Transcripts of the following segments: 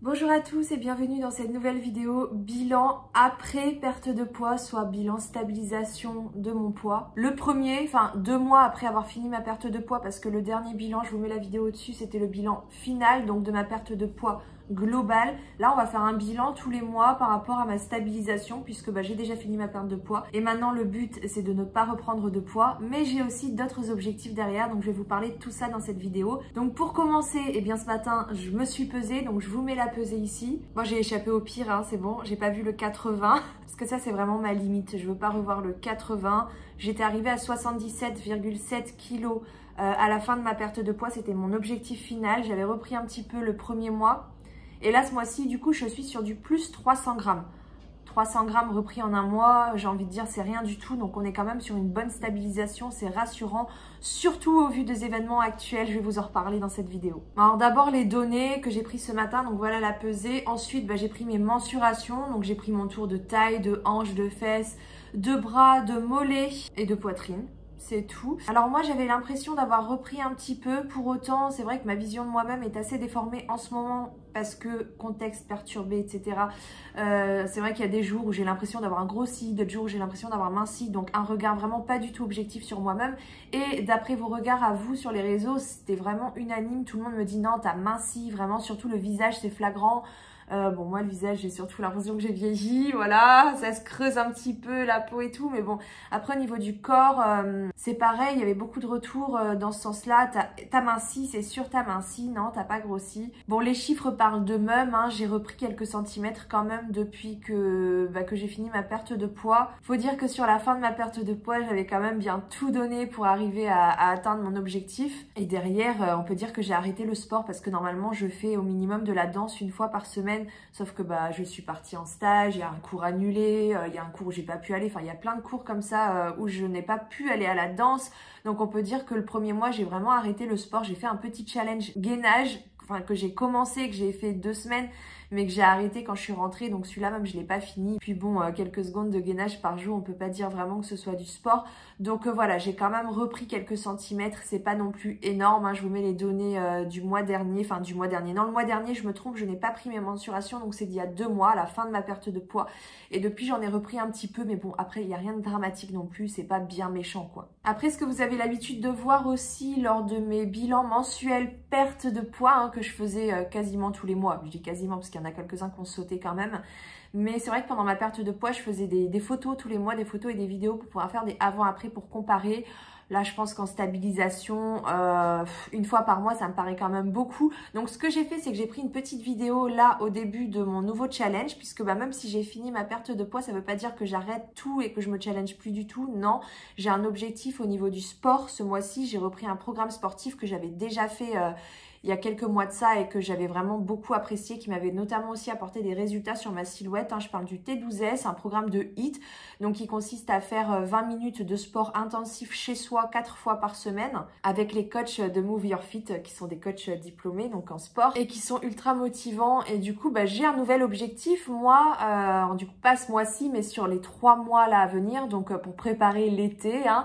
Bonjour à tous et bienvenue dans cette nouvelle vidéo bilan après perte de poids, soit bilan stabilisation de mon poids. Le premier, 2 mois après avoir fini ma perte de poids, parce que le dernier bilan, je vous mets la vidéo au-dessus, c'était le bilan final, donc de ma perte de poids globale. Là, on va faire un bilan tous les mois par rapport à ma stabilisation, puisque j'ai déjà fini ma perte de poids. Et maintenant, le but, c'est de ne pas reprendre de poids, mais j'ai aussi d'autres objectifs derrière, donc je vais vous parler de tout ça dans cette vidéo. Donc pour commencer, ce matin, je me suis pesée, donc je vous mets la pesée ici. Moi, j'ai échappé au pire, hein, c'est bon, j'ai pas vu le 80, parce que ça, c'est vraiment ma limite. Je veux pas revoir le 80. J'étais arrivée à 77,7 kg à la fin de ma perte de poids, c'était mon objectif final. J'avais repris un petit peu le premier mois. Et là, ce mois-ci, du coup, je suis sur du plus 300 grammes. 300 grammes repris en un mois, j'ai envie de dire, c'est rien du tout. Donc, on est quand même sur une bonne stabilisation. C'est rassurant, surtout au vu des événements actuels. Je vais vous en reparler dans cette vidéo. Alors, d'abord, les données que j'ai prises ce matin. Donc, voilà la pesée. Ensuite, j'ai pris mes mensurations. Donc, j'ai pris mon tour de taille, de hanche, de fesses, de bras, de mollets et de poitrine. C'est tout. Alors moi, j'avais l'impression d'avoir repris un petit peu. Pour autant, c'est vrai que ma vision de moi-même est assez déformée en ce moment parce que contexte perturbé, etc. C'est vrai qu'il y a des jours où j'ai l'impression d'avoir grossi, d'autres jours où j'ai l'impression d'avoir minci. Donc un regard vraiment pas du tout objectif sur moi-même. Et d'après vos regards à vous sur les réseaux, c'était vraiment unanime. Tout le monde me dit non, t'as minci, vraiment, surtout le visage, c'est flagrant. Bon, moi, le visage, j'ai surtout l'impression que j'ai vieilli, voilà, ça se creuse un petit peu, la peau et tout, mais bon, après, au niveau du corps, c'est pareil, il y avait beaucoup de retours dans ce sens-là, t'as minci, c'est sûr, t'as minci, non, t'as pas grossi. Bon, les chiffres parlent d'eux-mêmes, hein, j'ai repris quelques centimètres quand même depuis que j'ai fini ma perte de poids. Faut dire que sur la fin de ma perte de poids, j'avais quand même bien tout donné pour arriver à atteindre mon objectif. Et derrière, on peut dire que j'ai arrêté le sport parce que normalement, je fais au minimum de la danse une fois par semaine. Sauf que je suis partie en stage, il y a un cours annulé, il y a un cours où j'ai pas pu aller, il y a plein de cours comme ça où je n'ai pas pu aller à la danse. Donc on peut dire que le premier mois, j'ai vraiment arrêté le sport. J'ai fait un petit challenge gainage, que j'ai commencé, que j'ai fait 2 semaines, mais que j'ai arrêté quand je suis rentrée. Donc celui-là même, je l'ai pas fini. Puis bon, quelques secondes de gainage par jour, on peut pas dire vraiment que ce soit du sport. Donc voilà, j'ai quand même repris quelques centimètres. C'est pas non plus énorme, hein. Je vous mets les données du mois dernier, Non, le mois dernier, je me trompe, je n'ai pas pris mes mensurations. Donc c'est d'il y a 2 mois, à la fin de ma perte de poids. Et depuis, j'en ai repris un petit peu. Mais bon, après, il n'y a rien de dramatique non plus. C'est pas bien méchant, quoi. Après, ce que vous avez l'habitude de voir aussi lors de mes bilans mensuels perte de poids, hein, que je faisais quasiment tous les mois. Je dis quasiment parce qu'il y en a quelques-uns qui ont sauté quand même. Mais c'est vrai que pendant ma perte de poids, je faisais des photos tous les mois, des photos et des vidéos pour pouvoir faire des avant-après pour comparer. Là, je pense qu'en stabilisation, une fois par mois, ça me paraît quand même beaucoup. Donc, ce que j'ai fait, c'est que j'ai pris une petite vidéo là au début de mon nouveau challenge. Puisque même si j'ai fini ma perte de poids, ça ne veut pas dire que j'arrête tout et que je me challenge plus du tout. Non, j'ai un objectif au niveau du sport. Ce mois-ci, j'ai repris un programme sportif que j'avais déjà fait il y a quelques mois de ça et que j'avais vraiment beaucoup apprécié, qui m'avait notamment aussi apporté des résultats sur ma silhouette. Je parle du T12S, un programme de HIIT, donc qui consiste à faire 20 minutes de sport intensif chez soi 4 fois par semaine avec les coachs de Move Your Fit qui sont des coachs diplômés donc en sport et qui sont ultra motivants. Et du coup, j'ai un nouvel objectif, moi, du coup pas ce mois-ci, mais sur les 3 mois là à venir, donc pour préparer l'été, hein,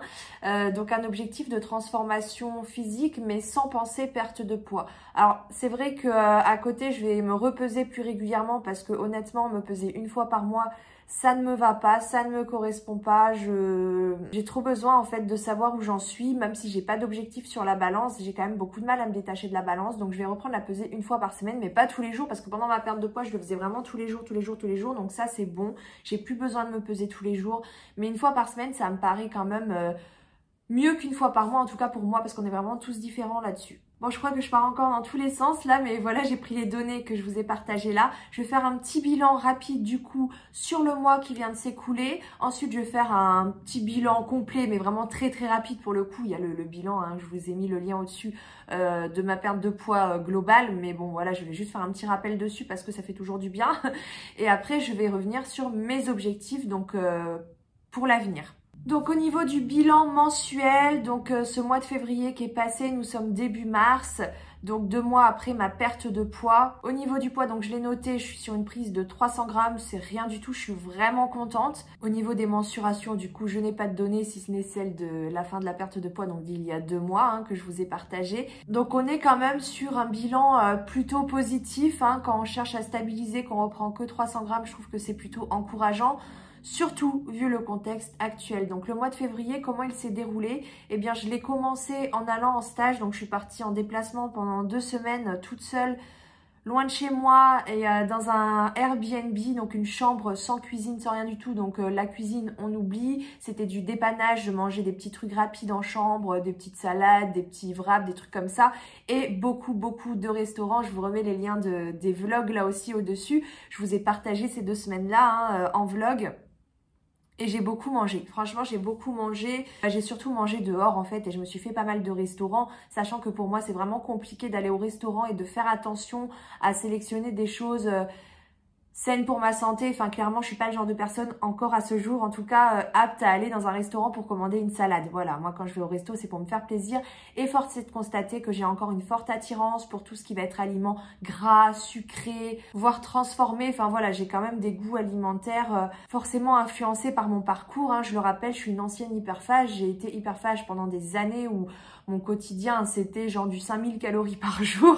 donc un objectif de transformation physique mais sans penser perte de poids. Alors c'est vrai que à côté je vais me repeser plus régulièrement parce que honnêtement me peser une fois par mois ça ne me va pas, ça ne me correspond pas. J'ai trop besoin en fait de savoir où j'en suis, même si j'ai pas d'objectif sur la balance. J'ai quand même beaucoup de mal à me détacher de la balance, donc je vais reprendre la pesée une fois par semaine, mais pas tous les jours parce que pendant ma perte de poids je le faisais vraiment tous les jours, donc ça c'est bon. J'ai plus besoin de me peser tous les jours, mais une fois par semaine ça me paraît quand même mieux qu'une fois par mois, en tout cas pour moi, parce qu'on est vraiment tous différents là-dessus. Bon, je crois que je pars encore dans tous les sens là, mais voilà, j'ai pris les données que je vous ai partagées là. Je vais faire un petit bilan rapide du coup sur le mois qui vient de s'écouler. Ensuite, je vais faire un petit bilan complet, mais vraiment très très rapide pour le coup. Il y a le bilan, hein, je vous ai mis le lien au-dessus de ma perte de poids globale. Mais bon, voilà, je vais juste faire un petit rappel dessus parce que ça fait toujours du bien. Et après, je vais revenir sur mes objectifs donc pour l'avenir. Donc au niveau du bilan mensuel, donc ce mois de février qui est passé, nous sommes début mars. donc 2 mois après ma perte de poids. Au niveau du poids, donc je l'ai noté, je suis sur une prise de 300 grammes, c'est rien du tout, je suis vraiment contente. Au niveau des mensurations, du coup, je n'ai pas de données si ce n'est celle de la fin de la perte de poids, donc d'il y a 2 mois, hein, que je vous ai partagé. Donc on est quand même sur un bilan plutôt positif, hein, quand on cherche à stabiliser, qu'on reprend que 300 grammes, je trouve que c'est plutôt encourageant. Surtout vu le contexte actuel. Donc le mois de février, comment il s'est déroulé? Eh bien je l'ai commencé en allant en stage, donc je suis partie en déplacement pendant 2 semaines toute seule, loin de chez moi et dans un Airbnb, donc une chambre sans cuisine, sans rien du tout. Donc la cuisine, on oublie, c'était du dépannage, je mangeais des petits trucs rapides en chambre, des petites salades, des petits wraps, des trucs comme ça. Et beaucoup de restaurants, je vous remets les liens des vlogs là aussi au-dessus. Je vous ai partagé ces 2 semaines-là en vlog. Et j'ai beaucoup mangé, franchement j'ai beaucoup mangé, j'ai surtout mangé dehors en fait et je me suis fait pas mal de restaurants, sachant que pour moi c'est vraiment compliqué d'aller au restaurant et de faire attention à sélectionner des choses saine pour ma santé. Enfin clairement je suis pas le genre de personne encore à ce jour en tout cas apte à aller dans un restaurant pour commander une salade. Voilà, moi quand je vais au resto c'est pour me faire plaisir et force est de constater que j'ai encore une forte attirance pour tout ce qui va être aliments gras, sucrés, voire transformés. Enfin voilà, j'ai quand même des goûts alimentaires forcément influencés par mon parcours, hein. Je le rappelle, je suis une ancienne hyperphage, j'ai été hyperphage pendant des années où mon quotidien c'était genre du 5000 calories par jour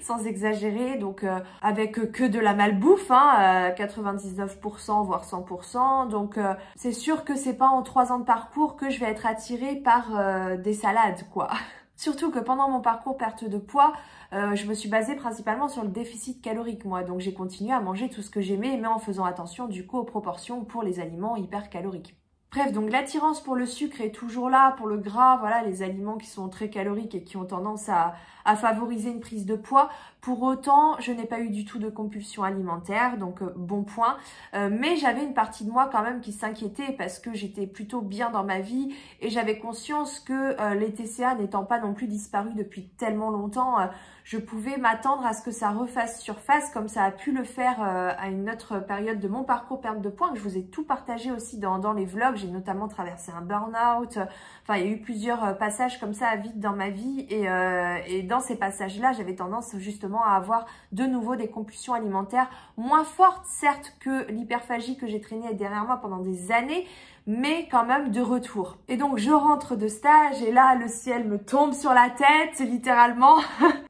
sans exagérer, donc avec que de la malbouffe, hein. 99% voire 100%, donc c'est sûr que c'est pas en 3 ans de parcours que je vais être attirée par des salades quoi. Surtout que pendant mon parcours perte de poids, je me suis basée principalement sur le déficit calorique moi, donc j'ai continué à manger tout ce que j'aimais mais en faisant attention du coup aux proportions pour les aliments hypercaloriques. Bref, donc l'attirance pour le sucre est toujours là, pour le gras, voilà, les aliments qui sont très caloriques et qui ont tendance à favoriser une prise de poids. Pour autant, je n'ai pas eu du tout de compulsion alimentaire, donc bon point. Mais j'avais une partie de moi quand même qui s'inquiétait parce que j'étais plutôt bien dans ma vie et j'avais conscience que les TCA n'étant pas non plus disparus depuis tellement longtemps, je pouvais m'attendre à ce que ça refasse surface comme ça a pu le faire à une autre période de mon parcours perte de poids, que je vous ai tout partagé aussi dans les vlogs. J'ai notamment traversé un burn-out, enfin il y a eu plusieurs passages comme ça à vide dans ma vie et dans ces passages-là, j'avais tendance justement à avoir de nouveau des compulsions alimentaires moins fortes, certes, que l'hyperphagie que j'ai traînée derrière moi pendant des années, mais quand même de retour. Et donc je rentre de stage et là le ciel me tombe sur la tête, littéralement.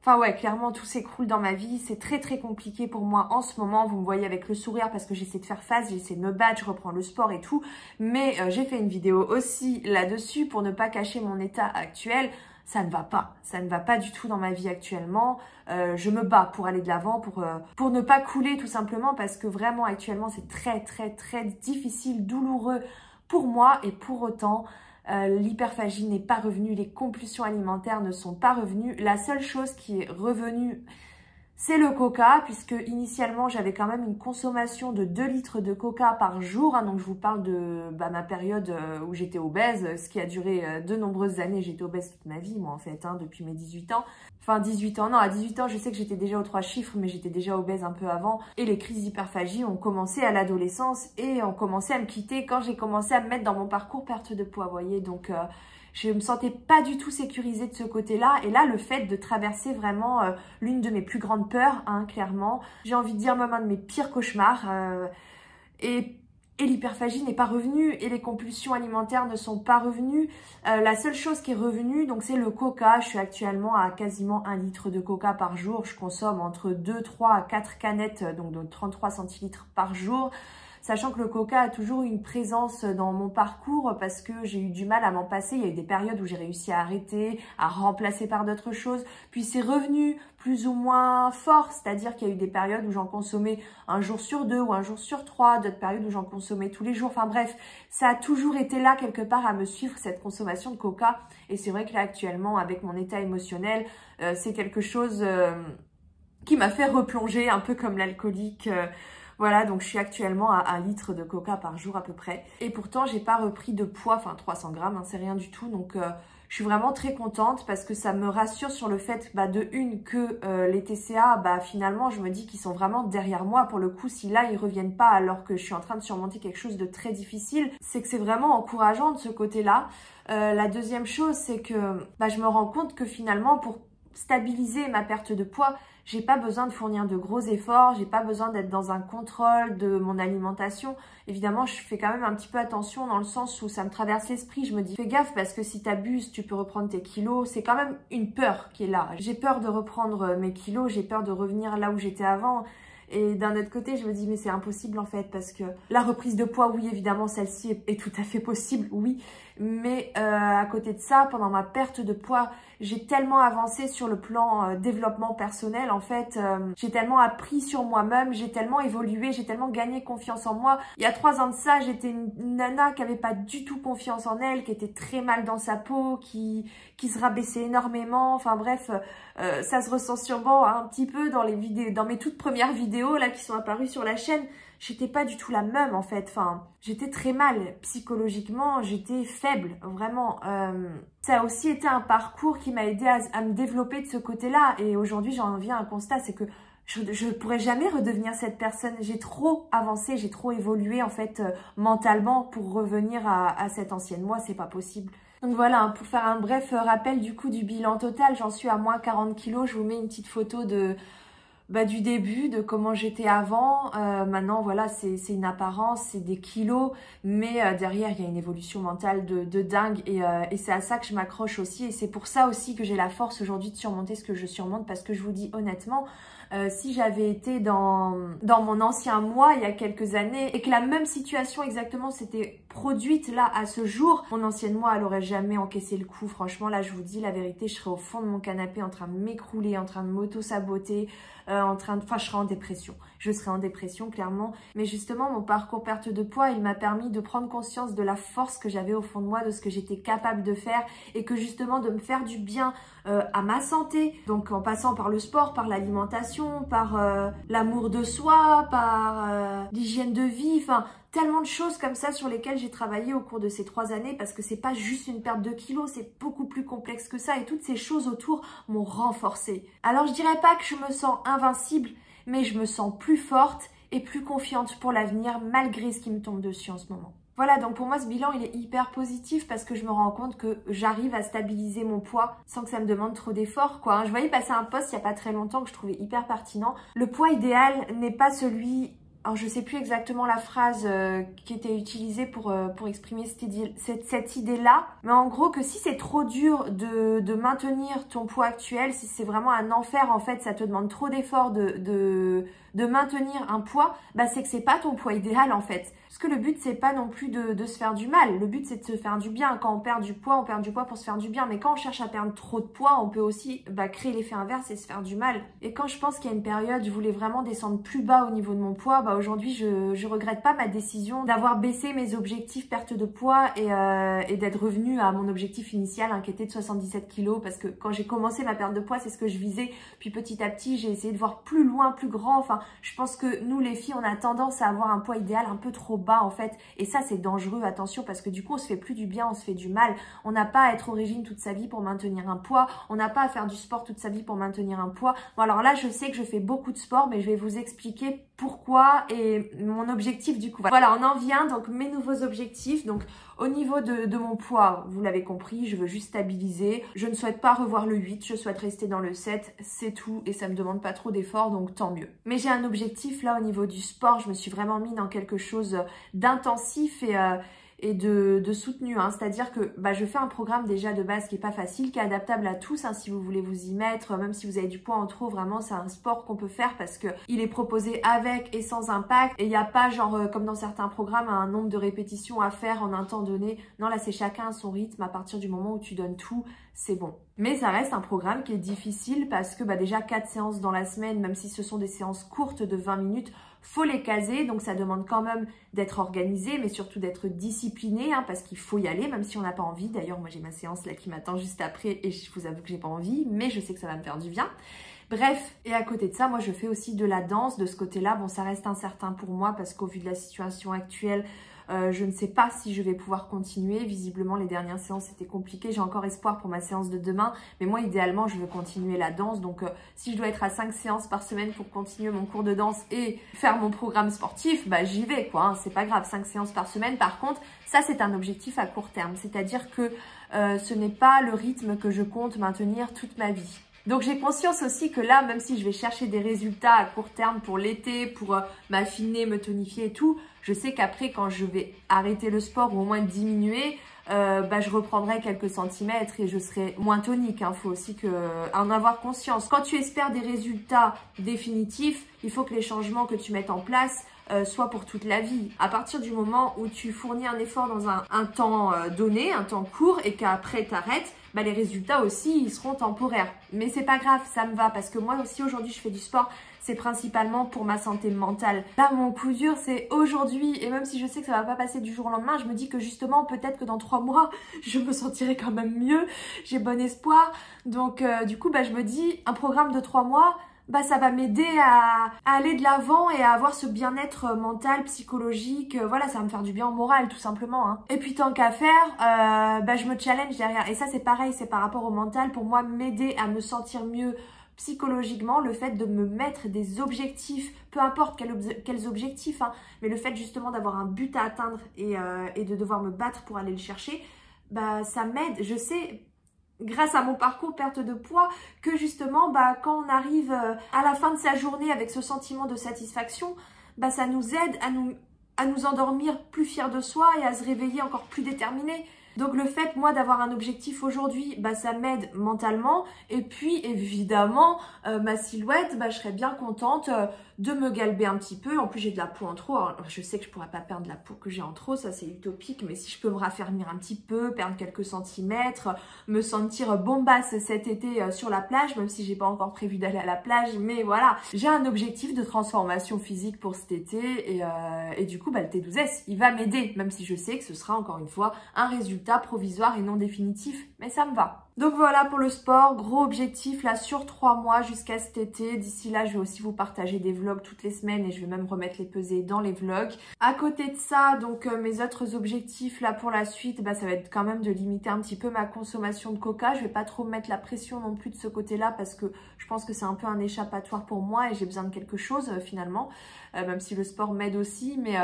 Enfin ouais, clairement tout s'écroule dans ma vie, c'est très compliqué pour moi en ce moment. Vous me voyez avec le sourire parce que j'essaie de faire face, j'essaie de me battre, je reprends le sport et tout. Mais j'ai fait une vidéo aussi là-dessus pour ne pas cacher mon état actuel. Ça ne va pas du tout dans ma vie actuellement. Je me bats pour aller de l'avant, pour ne pas couler tout simplement parce que vraiment actuellement c'est très difficile, douloureux pour moi et pour autant l'hyperphagie n'est pas revenue, les compulsions alimentaires ne sont pas revenues. La seule chose qui est revenue, c'est le coca, puisque initialement j'avais quand même une consommation de 2 litres de coca par jour, hein, donc je vous parle de ma période où j'étais obèse, ce qui a duré de nombreuses années. J'étais obèse toute ma vie moi en fait, hein, depuis mes 18 ans. Enfin 18 ans, non, à 18 ans je sais que j'étais déjà aux 3 chiffres, mais j'étais déjà obèse un peu avant. Et les crises d'hyperphagie ont commencé à l'adolescence et ont commencé à me quitter quand j'ai commencé à me mettre dans mon parcours perte de poids, vous voyez, donc... je me sentais pas du tout sécurisée de ce côté-là. Et là, le fait de traverser vraiment l'une de mes plus grandes peurs, hein, clairement. J'ai envie de dire même un de mes pires cauchemars. Et l'hyperphagie n'est pas revenue et les compulsions alimentaires ne sont pas revenues. La seule chose qui est revenue, donc c'est le coca. Je suis actuellement à quasiment 1 litre de coca par jour. Je consomme entre 2, 3 à 4 canettes, donc de 33 centilitres par jour. Sachant que le coca a toujours eu une présence dans mon parcours parce que j'ai eu du mal à m'en passer. Il y a eu des périodes où j'ai réussi à arrêter, à remplacer par d'autres choses. Puis c'est revenu plus ou moins fort, c'est-à-dire qu'il y a eu des périodes où j'en consommais 1 jour sur 2 ou 1 jour sur 3, d'autres périodes où j'en consommais tous les jours. Enfin bref, ça a toujours été là quelque part à me suivre cette consommation de coca. Et c'est vrai que là actuellement, avec mon état émotionnel, c'est quelque chose qui m'a fait replonger un peu comme l'alcoolique. Voilà, donc je suis actuellement à 1 litre de coca par jour à peu près. Et pourtant, j'ai pas repris de poids, enfin 300 grammes, hein, c'est rien du tout. Donc je suis vraiment très contente parce que ça me rassure sur le fait, de une, que les TCA, finalement, je me dis qu'ils sont vraiment derrière moi. Pour le coup, si là, ils reviennent pas alors que je suis en train de surmonter quelque chose de très difficile, c'est que c'est vraiment encourageant de ce côté-là. La deuxième chose, c'est que je me rends compte que finalement, pour stabiliser ma perte de poids, j'ai pas besoin de fournir de gros efforts, j'ai pas besoin d'être dans un contrôle de mon alimentation. Évidemment, je fais quand même un petit peu attention dans le sens où ça me traverse l'esprit. Je me dis, fais gaffe parce que si t'abuses, tu peux reprendre tes kilos. C'est quand même une peur qui est là. J'ai peur de reprendre mes kilos, j'ai peur de revenir là où j'étais avant. Et d'un autre côté, je me dis, mais c'est impossible en fait, parce que la reprise de poids, oui, évidemment, celle-ci est tout à fait possible, oui. Mais à côté de ça, pendant ma perte de poids, j'ai tellement avancé sur le plan développement personnel, en fait. J'ai tellement appris sur moi-même, j'ai tellement évolué, j'ai tellement gagné confiance en moi. Il y a 3 ans de ça, j'étais une nana qui avait pas du tout confiance en elle, qui était très mal dans sa peau, qui se rabaissait énormément. Enfin bref, ça se ressent sûrement un petit peu dans les vidéos, dans mes toutes premières vidéos là qui sont apparues sur la chaîne. J'étais pas du tout la même en fait, enfin, j'étais très mal psychologiquement, j'étais faible, vraiment. Ça a aussi été un parcours qui m'a aidé à me développer de ce côté-là, et aujourd'hui j'en viens à un constat, c'est que je pourrais jamais redevenir cette personne. J'ai trop avancé, j'ai trop évolué en fait mentalement pour revenir à cette ancienne moi, c'est pas possible. Donc voilà, hein, pour faire un bref rappel du coup du bilan total, j'en suis à moins 40 kilos, je vous mets une petite photo du début, de comment j'étais avant. Maintenant, voilà, c'est une apparence, c'est des kilos, mais derrière, il y a une évolution mentale de dingue, et c'est à ça que je m'accroche aussi, et c'est pour ça aussi que j'ai la force aujourd'hui de surmonter ce que je surmonte, parce que je vous dis honnêtement, si j'avais été dans mon ancien moi il y a quelques années, et que la même situation exactement s'était produite là à ce jour, mon ancienne moi elle aurait jamais encaissé le coup. Franchement là je vous dis la vérité, je serais au fond de mon canapé en train de m'écrouler, en train de m'auto-saboter, je serais en dépression. Je serais en dépression clairement, mais justement mon parcours perte de poids il m'a permis de prendre conscience de la force que j'avais au fond de moi, de ce que j'étais capable de faire, et que justement de me faire du bien à ma santé, donc en passant par le sport, par l'alimentation, par l'amour de soi, par l'hygiène de vie, enfin tellement de choses comme ça sur lesquelles j'ai travaillé au cours de ces 3 années, parce que c'est pas juste une perte de kilos, c'est beaucoup plus complexe que ça, et toutes ces choses autour m'ont renforcée. Alors je dirais pas que je me sens invincible, mais je me sens plus forte et plus confiante pour l'avenir malgré ce qui me tombe dessus en ce moment. Voilà, donc pour moi ce bilan il est hyper positif parce que je me rends compte que j'arrive à stabiliser mon poids sans que ça me demande trop d'efforts quoi. Je voyais passer un post il y a pas très longtemps que je trouvais hyper pertinent. Le poids idéal n'est pas celui... Alors je sais plus exactement la phrase qui était utilisée pour exprimer cette idée-là, mais en gros que si c'est trop dur de maintenir ton poids actuel, si c'est vraiment un enfer en fait, ça te demande trop d'efforts de maintenir un poids, bah c'est que c'est pas ton poids idéal en fait. Parce que le but c'est pas non plus de se faire du mal, le but c'est de se faire du bien. Quand on perd du poids pour se faire du bien, mais quand on cherche à perdre trop de poids, on peut aussi créer l'effet inverse et se faire du mal. Et quand je pense qu'il y a une période, je voulais vraiment descendre plus bas au niveau de mon poids, aujourd'hui je regrette pas ma décision d'avoir baissé mes objectifs perte de poids et d'être revenue à mon objectif initial qui était de 77 kg, parce que quand j'ai commencé ma perte de poids c'est ce que je visais, puis petit à petit j'ai essayé de voir plus loin, plus grand. Enfin je pense que nous les filles on a tendance à avoir un poids idéal un peu trop bas en fait, et ça c'est dangereux, attention, parce que du coup on se fait plus du bien, on se fait du mal. On n'a pas à être au régime toute sa vie pour maintenir un poids, on n'a pas à faire du sport toute sa vie pour maintenir un poids. Bon alors là je sais que je fais beaucoup de sport, mais je vais vous expliquer pourquoi et mon objectif du coup. Voilà, on en vient donc mes nouveaux objectifs. Donc au niveau de mon poids, vous l'avez compris, je veux juste stabiliser. Je ne souhaite pas revoir le 8, je souhaite rester dans le 7, c'est tout, et ça me demande pas trop d'efforts, donc tant mieux. Mais j'ai un objectif là au niveau du sport, je me suis vraiment mis dans quelque chose d'intensif et de soutenu, c'est-à-dire que je fais un programme déjà de base qui est pas facile, qui est adaptable à tous, si vous voulez vous y mettre, même si vous avez du poids en trop, vraiment c'est un sport qu'on peut faire parce que il est proposé avec et sans impact, et il n'y a pas genre comme dans certains programmes un nombre de répétitions à faire en un temps donné. Non, là c'est chacun à son rythme, à partir du moment où tu donnes tout, c'est bon. Mais ça reste un programme qui est difficile parce que déjà 4 séances dans la semaine, même si ce sont des séances courtes de 20 minutes, faut les caser, donc ça demande quand même d'être organisé, mais surtout d'être discipliné, parce qu'il faut y aller, même si on n'a pas envie. D'ailleurs, moi j'ai ma séance là qui m'attend juste après, et je vous avoue que j'ai pas envie, mais je sais que ça va me faire du bien. Bref, et à côté de ça, moi je fais aussi de la danse de ce côté-là. Bon, ça reste incertain pour moi parce qu'au vu de la situation actuelle, je ne sais pas si je vais pouvoir continuer. Visiblement, les dernières séances c'était compliqué. J'ai encore espoir pour ma séance de demain. Mais moi, idéalement, je veux continuer la danse. Donc, si je dois être à 5 séances par semaine pour continuer mon cours de danse et faire mon programme sportif, j'y vais, quoi. C'est pas grave, 5 séances par semaine. Par contre, ça, c'est un objectif à court terme. C'est-à-dire que ce n'est pas le rythme que je compte maintenir toute ma vie. Donc j'ai conscience aussi que là, même si je vais chercher des résultats à court terme pour l'été, pour m'affiner, me tonifier et tout, je sais qu'après quand je vais arrêter le sport ou au moins diminuer, je reprendrai quelques centimètres et je serai moins tonique. Il faut aussi en avoir conscience. Quand tu espères des résultats définitifs, il faut que les changements que tu mettes en place soient pour toute la vie. À partir du moment où tu fournis un effort dans un temps donné, un temps court et qu'après t'arrêtes, les résultats aussi ils seront temporaires. Mais c'est pas grave, ça me va parce que moi aussi aujourd'hui je fais du sport. C'est principalement pour ma santé mentale. Là, mon coup dur, c'est aujourd'hui. Et même si je sais que ça va pas passer du jour au lendemain, je me dis que justement, peut-être que dans 3 mois, je me sentirai quand même mieux. J'ai bon espoir. Donc, du coup, je me dis, un programme de 3 mois, ça va m'aider à aller de l'avant et à avoir ce bien-être mental, psychologique. Voilà, ça va me faire du bien au moral, tout simplement. Et puis, tant qu'à faire, je me challenge derrière. Et ça, c'est pareil, c'est par rapport au mental. Pour moi, m'aider à me sentir mieux psychologiquement, le fait de me mettre des objectifs, peu importe quels objectifs, mais le fait justement d'avoir un but à atteindre et de devoir me battre pour aller le chercher, ça m'aide. Je sais, grâce à mon parcours perte de poids, que justement, quand on arrive à la fin de sa journée avec ce sentiment de satisfaction, ça nous aide à nous endormir plus fiers de soi et à se réveiller encore plus déterminés. Donc le fait, moi, d'avoir un objectif aujourd'hui, ça m'aide mentalement. Et puis, évidemment, ma silhouette, je serais bien contente de me galber un petit peu. En plus, j'ai de la peau en trop. Alors, je sais que je pourrais pas perdre la peau que j'ai en trop, ça c'est utopique. Mais si je peux me raffermir un petit peu, perdre quelques centimètres, me sentir bombasse cet été sur la plage, même si j'ai pas encore prévu d'aller à la plage. Mais voilà, j'ai un objectif de transformation physique pour cet été. Et du coup, le T12S, il va m'aider. Même si je sais que ce sera encore une fois un résultat provisoire et non définitif, mais ça me va. Donc voilà pour le sport, gros objectif là sur 3 mois jusqu'à cet été. D'ici là, je vais aussi vous partager des vlogs toutes les semaines et je vais même remettre les pesées dans les vlogs. À côté de ça, donc mes autres objectifs là pour la suite, ça va être quand même de limiter un petit peu ma consommation de coca. Je vais pas trop mettre la pression non plus de ce côté-là parce que je pense que c'est un peu un échappatoire pour moi et j'ai besoin de quelque chose finalement, même si le sport m'aide aussi, mais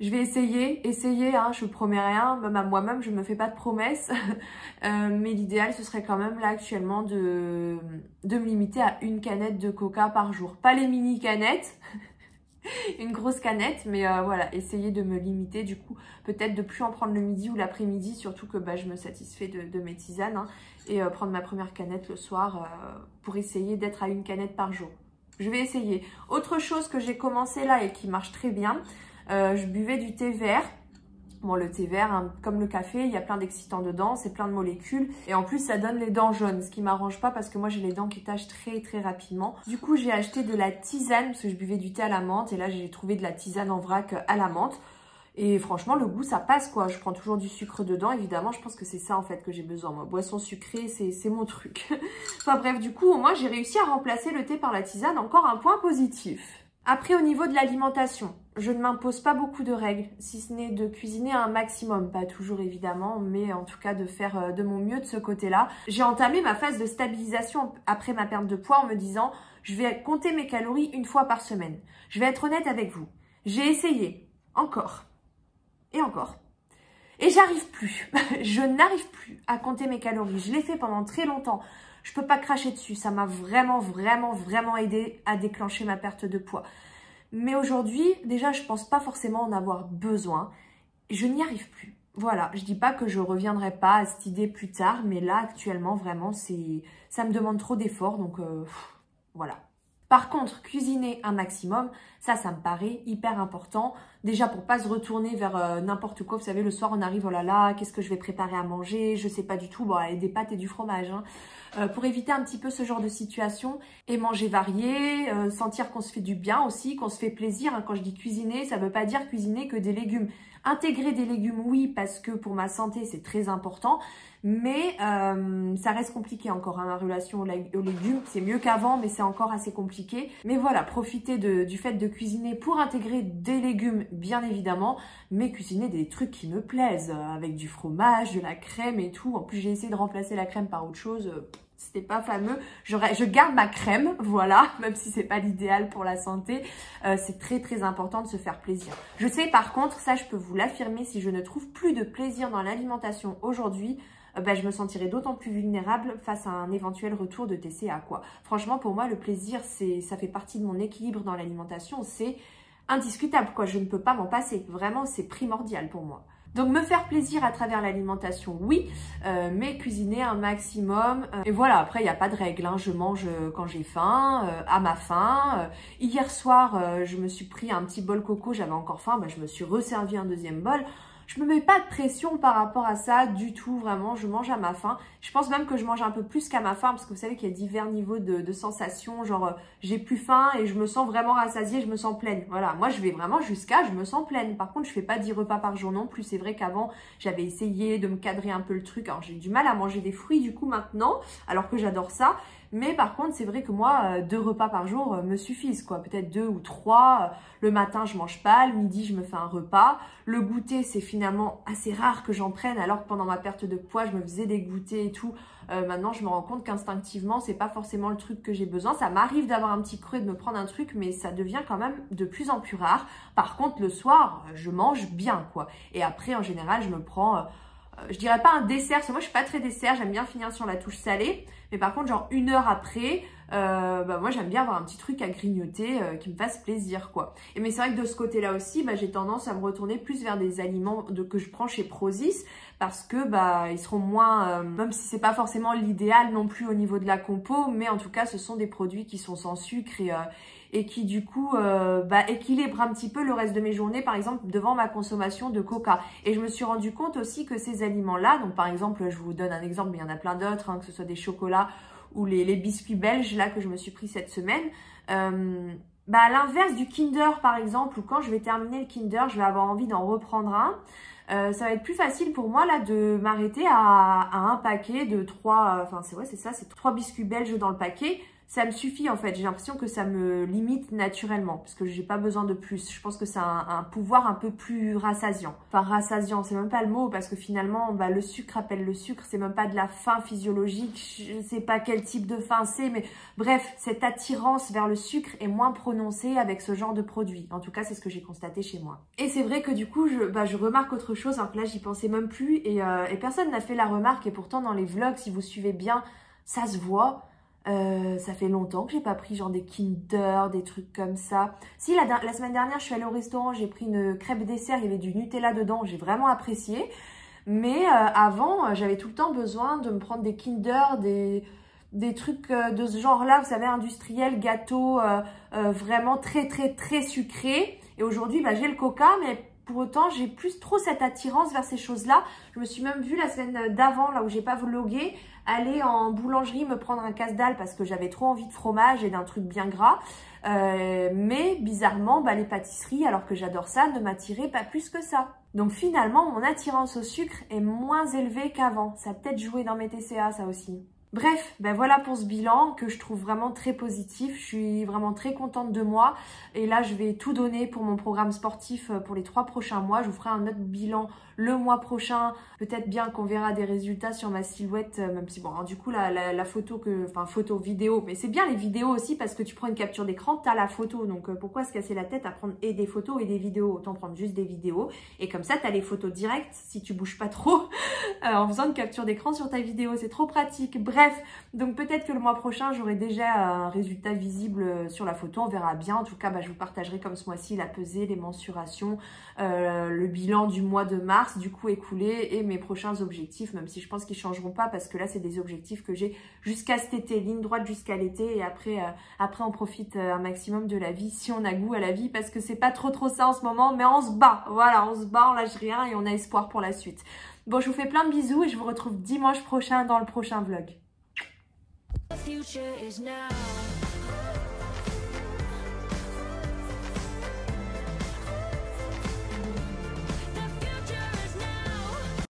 je vais essayer, je promets rien, même à moi-même, je me fais pas de promesses. Mais l'idéal, ce serait quand même là actuellement de me limiter à une canette de coca par jour. Pas les mini canettes, une grosse canette, mais voilà, essayer de me limiter. Du coup, peut-être de plus en prendre le midi ou l'après-midi, surtout que je me satisfais de mes tisanes. Et prendre ma première canette le soir pour essayer d'être à une canette par jour. Je vais essayer. Autre chose que j'ai commencé là et qui marche très bien, je buvais du thé vert. Bon, le thé vert, comme le café, il y a plein d'excitants dedans, c'est plein de molécules. Et en plus, ça donne les dents jaunes, ce qui m'arrange pas parce que moi, j'ai les dents qui tachent très très rapidement. Du coup, j'ai acheté de la tisane parce que je buvais du thé à la menthe. Et là, j'ai trouvé de la tisane en vrac à la menthe. Et franchement, le goût, ça passe quoi. Je prends toujours du sucre dedans, évidemment. Je pense que c'est ça en fait que j'ai besoin. Moi, boisson sucrée, c'est mon truc. Enfin bref, du coup, moi, j'ai réussi à remplacer le thé par la tisane. Encore un point positif. Après, au niveau de l'alimentation, je ne m'impose pas beaucoup de règles, si ce n'est de cuisiner un maximum. Pas toujours évidemment, mais en tout cas de faire de mon mieux de ce côté-là. J'ai entamé ma phase de stabilisation après ma perte de poids en me disant « Je vais compter mes calories une fois par semaine. » Je vais être honnête avec vous. J'ai essayé, encore, et encore. Et j'arrive plus. Je n'arrive plus à compter mes calories. Je l'ai fait pendant très longtemps. Je peux pas cracher dessus. Ça m'a vraiment aidé à déclencher ma perte de poids. Mais aujourd'hui, déjà, je pense pas forcément en avoir besoin. Je n'y arrive plus. Voilà, je dis pas que je reviendrai pas à cette idée plus tard, mais là, actuellement, vraiment, ça me demande trop d'efforts. Donc, voilà. Par contre, cuisiner un maximum, ça me paraît hyper important. Déjà pour pas se retourner vers n'importe quoi. Vous savez, le soir on arrive, oh là là, qu'est-ce que je vais préparer à manger? Je sais pas du tout. Bon, allez, des pâtes et du fromage. Pour éviter un petit peu ce genre de situation et manger varié, sentir qu'on se fait du bien aussi, qu'on se fait plaisir. Quand je dis cuisiner, ça veut pas dire cuisiner que des légumes. Intégrer des légumes, oui, parce que pour ma santé, c'est très important. Mais ça reste compliqué encore, la relation aux légumes. C'est mieux qu'avant, mais c'est encore assez compliqué. Mais voilà, profiter du fait de cuisiner pour intégrer des légumes, bien évidemment, mais cuisiner des trucs qui me plaisent, avec du fromage, de la crème et tout. En plus, j'ai essayé de remplacer la crème par autre chose. C'était pas fameux. Je garde ma crème, voilà, même si c'est pas l'idéal pour la santé. C'est très important de se faire plaisir. Je sais par contre, ça je peux vous l'affirmer, si je ne trouve plus de plaisir dans l'alimentation aujourd'hui, je me sentirais d'autant plus vulnérable face à un éventuel retour de TCA, quoi. Franchement, pour moi, le plaisir, ça fait partie de mon équilibre dans l'alimentation, c'est indiscutable, quoi. Je ne peux pas m'en passer. Vraiment, c'est primordial pour moi. Donc me faire plaisir à travers l'alimentation, oui, mais cuisiner un maximum. Et voilà, après il n'y a pas de règle, hein. Je mange quand j'ai faim, à ma faim. Hier soir, je me suis pris un petit bol coco, j'avais encore faim, je me suis resservi un deuxième bol. Je me mets pas de pression par rapport à ça du tout, vraiment, je mange à ma faim. Je pense même que je mange un peu plus qu'à ma faim, parce que vous savez qu'il y a divers niveaux de sensations, genre j'ai plus faim et je me sens vraiment rassasiée, je me sens pleine. Voilà, moi je vais vraiment jusqu'à je me sens pleine. Par contre, je fais pas 10 repas par jour non plus. C'est vrai qu'avant, j'avais essayé de me cadrer un peu le truc. Alors j'ai du mal à manger des fruits du coup maintenant, alors que j'adore ça. Mais par contre, c'est vrai que moi, 2 repas par jour me suffisent, quoi. Peut-être 2 ou 3. Le matin, je mange pas. Le midi, je me fais un repas. Le goûter, c'est finalement assez rare que j'en prenne, alors que pendant ma perte de poids, je me faisais des goûters et tout. Maintenant, je me rends compte qu'instinctivement, c'est pas forcément le truc que j'ai besoin. Ça m'arrive d'avoir un petit creux et de me prendre un truc, mais ça devient quand même de plus en plus rare. Par contre, le soir, je mange bien, quoi. Et après, en général, je me prends... je dirais pas un dessert, parce que moi je suis pas très dessert, j'aime bien finir sur la touche salée. Mais par contre, genre 1 heure après, moi j'aime bien avoir un petit truc à grignoter qui me fasse plaisir, quoi. Et mais c'est vrai que de ce côté-là aussi, j'ai tendance à me retourner plus vers des aliments que je prends chez Prozis, parce que ils seront moins, même si c'est pas forcément l'idéal non plus au niveau de la compo, mais en tout cas ce sont des produits qui sont sans sucre et qui du coup équilibrent un petit peu le reste de mes journées, par exemple devant ma consommation de coca. Et je me suis rendu compte aussi que ces aliments-là, donc par exemple, je vous donne un exemple, mais il y en a plein d'autres, hein, que ce soit des chocolats ou les biscuits belges là que je me suis pris cette semaine, à l'inverse du Kinder par exemple, ou quand je vais terminer le Kinder, je vais avoir envie d'en reprendre un. Ça va être plus facile pour moi là de m'arrêter à un paquet de 3, c'est 3 biscuits belges dans le paquet. Ça me suffit en fait, j'ai l'impression que ça me limite naturellement, parce que j'ai pas besoin de plus. Je pense que c'est un pouvoir un peu plus rassasiant. Enfin rassasiant, c'est même pas le mot, parce que finalement le sucre appelle le sucre, c'est même pas de la faim physiologique, je sais pas quel type de faim c'est, mais bref, cette attirance vers le sucre est moins prononcée avec ce genre de produit. En tout cas, c'est ce que j'ai constaté chez moi. Et c'est vrai que du coup, je remarque autre chose, alors que là j'y pensais même plus, et personne n'a fait la remarque, et pourtant dans les vlogs, si vous suivez bien, ça se voit. Ça fait longtemps que j'ai pas pris genre des Kinder, des trucs comme ça. Si, la semaine dernière, je suis allée au restaurant, j'ai pris une crêpe dessert, il y avait du Nutella dedans, j'ai vraiment apprécié. Mais avant, j'avais tout le temps besoin de me prendre des Kinder, des trucs de ce genre-là, vous savez, industriels, gâteaux, vraiment très très très sucrés. Et aujourd'hui, j'ai le coca, mais pour autant, j'ai plus trop cette attirance vers ces choses-là. Je me suis même vue la semaine d'avant, là où j'ai pas vlogué, aller en boulangerie me prendre un casse-dalle parce que j'avais trop envie de fromage et d'un truc bien gras. Mais bizarrement, les pâtisseries, alors que j'adore ça, ne m'attiraient pas plus que ça. Donc finalement, mon attirance au sucre est moins élevée qu'avant. Ça a peut-être joué dans mes TCA, ça aussi. Bref, voilà pour ce bilan que je trouve vraiment très positif. Je suis vraiment très contente de moi. Et là, je vais tout donner pour mon programme sportif pour les 3 prochains mois. Je vous ferai un autre bilan le mois prochain. Peut-être bien qu'on verra des résultats sur ma silhouette, même si, du coup, la photo photo, vidéo. Mais c'est bien les vidéos aussi parce que tu prends une capture d'écran, tu as la photo. Donc, pourquoi se casser la tête à prendre et des photos et des vidéos? Autant prendre juste des vidéos. Et comme ça, tu as les photos directes si tu bouges pas trop en faisant une capture d'écran sur ta vidéo. C'est trop pratique. Bref, donc peut-être que le mois prochain, j'aurai déjà un résultat visible sur la photo. On verra bien. En tout cas, je vous partagerai comme ce mois-ci la pesée, les mensurations, le bilan du mois de mars, du coup écoulé, et mes prochains objectifs, même si je pense qu'ils ne changeront pas parce que là, c'est des objectifs que j'ai jusqu'à cet été, ligne droite jusqu'à l'été, et après on profite un maximum de la vie, si on a goût à la vie, parce que c'est pas trop ça en ce moment, mais on se bat. Voilà, on se bat, on lâche rien et on a espoir pour la suite. Bon, je vous fais plein de bisous et je vous retrouve dimanche prochain dans le prochain vlog. The future is now.